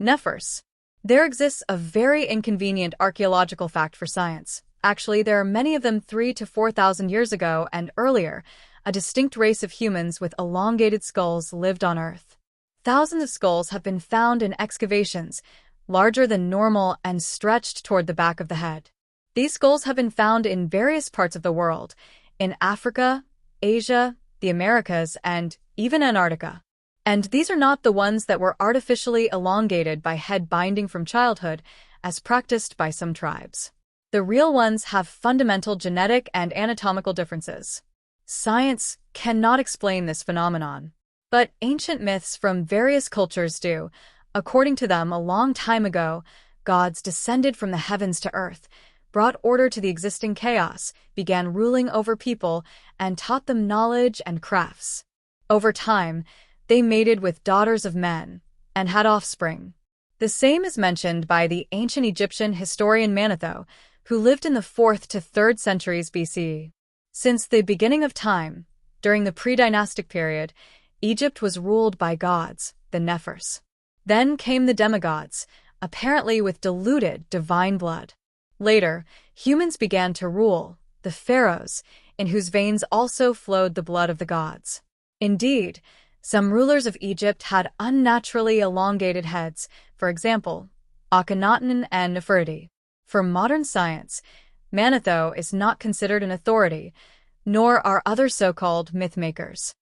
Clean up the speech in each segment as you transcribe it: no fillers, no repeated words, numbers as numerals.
Nephers. There exists a very inconvenient archaeological fact for science. Actually, there are many of them 3,000 to 4,000 years ago and earlier. A distinct race of humans with elongated skulls lived on Earth. Thousands of skulls have been found in excavations, larger than normal and stretched toward the back of the head. These skulls have been found in various parts of the world, in Africa, Asia, the Americas, and even Antarctica. And these are not the ones that were artificially elongated by head binding from childhood, as practiced by some tribes. The real ones have fundamental genetic and anatomical differences. Science cannot explain this phenomenon, but ancient myths from various cultures do. According to them, a long time ago, gods descended from the heavens to earth, brought order to the existing chaos, began ruling over people, and taught them knowledge and crafts. Over time, they mated with daughters of men and had offspring. The same is mentioned by the ancient Egyptian historian Manetho, who lived in the 4th to 3rd centuries BCE. Since the beginning of time, during the pre-dynastic period, Egypt was ruled by gods, the Nephers. Then came the demigods, apparently with diluted divine blood. Later, humans began to rule, the pharaohs, in whose veins also flowed the blood of the gods. Indeed, some rulers of Egypt had unnaturally elongated heads, for example, Akhenaten and Nefertiti. For modern science, Manetho is not considered an authority, nor are other so-called myth-makers.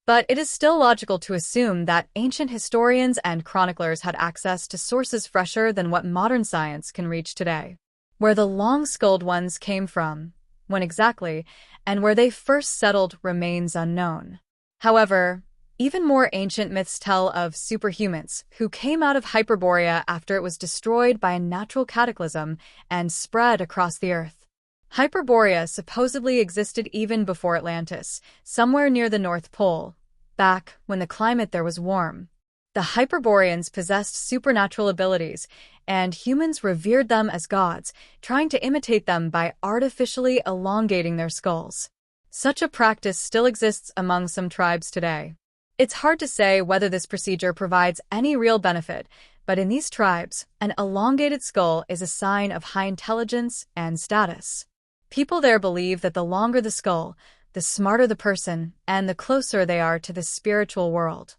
But it is still logical to assume that ancient historians and chroniclers had access to sources fresher than what modern science can reach today. Where the long-skulled ones came from, when exactly, and where they first settled remains unknown. However, even more ancient myths tell of superhumans who came out of Hyperborea after it was destroyed by a natural cataclysm and spread across the earth. Hyperborea supposedly existed even before Atlantis, somewhere near the North Pole, back when the climate there was warm. The Hyperboreans possessed supernatural abilities, and humans revered them as gods, trying to imitate them by artificially elongating their skulls. Such a practice still exists among some tribes today. It's hard to say whether this procedure provides any real benefit, but in these tribes, an elongated skull is a sign of high intelligence and status. People there believe that the longer the skull, the smarter the person, and the closer they are to the spiritual world.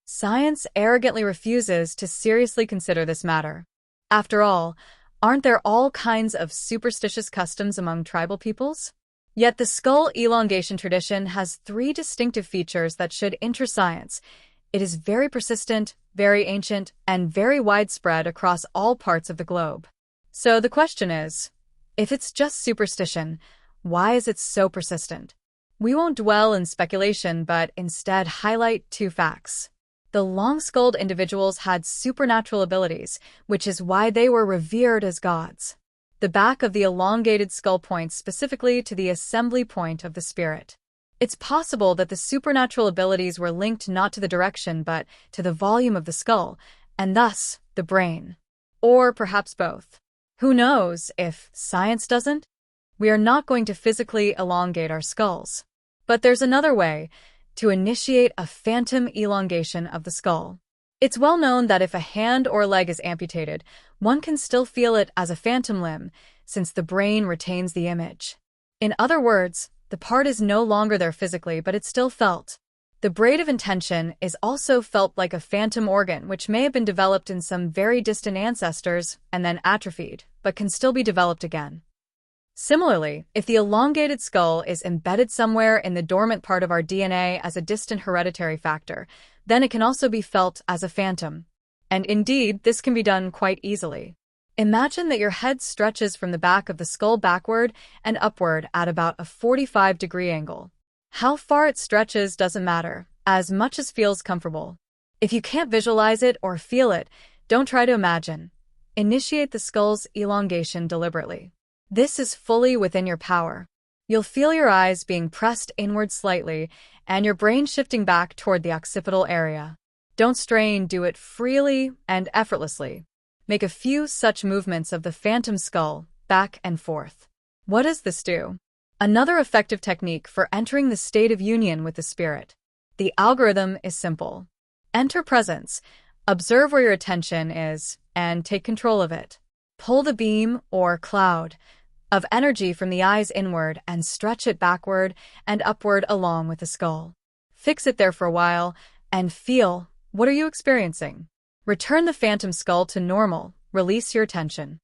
Science arrogantly refuses to seriously consider this matter. After all, aren't there all kinds of superstitious customs among tribal peoples? Yet the skull elongation tradition has 3 distinctive features that should interest science. It is very persistent, very ancient, and very widespread across all parts of the globe. So the question is, if it's just superstition, why is it so persistent? We won't dwell in speculation, but instead highlight 2 facts. The long-skulled individuals had supernatural abilities, which is why they were revered as gods. The back of the elongated skull points specifically to the assembly point of the spirit. It's possible that the supernatural abilities were linked not to the direction but to the volume of the skull, and thus the brain. Or perhaps both. Who knows if science doesn't? We are not going to physically elongate our skulls. But there's another way, to initiate a phantom elongation of the skull. It's well known that if a hand or leg is amputated, one can still feel it as a phantom limb, since the brain retains the image. In other words, the part is no longer there physically, but it's still felt. The braid of intention is also felt like a phantom organ, which may have been developed in some very distant ancestors and then atrophied, but can still be developed again. Similarly, if the elongated skull is embedded somewhere in the dormant part of our DNA as a distant hereditary factor, then it can also be felt as a phantom. And indeed, this can be done quite easily. Imagine that your head stretches from the back of the skull backward and upward at about a 45-degree angle. How far it stretches doesn't matter, as much as feels comfortable. If you can't visualize it or feel it, don't try to imagine. Initiate the skull's elongation deliberately. This is fully within your power. You'll feel your eyes being pressed inward slightly and your brain shifting back toward the occipital area. Don't strain, do it freely and effortlessly. Make a few such movements of the phantom skull, back and forth. What does this do? Another effective technique for entering the state of union with the spirit. The algorithm is simple. Enter presence, Observe where your attention is and take control of it. Pull the beam, or cloud, of energy from the eyes inward and stretch it backward and upward along with the skull. Fix it there for a while and feel, what are you experiencing? Return the phantom skull to normal, release your tension.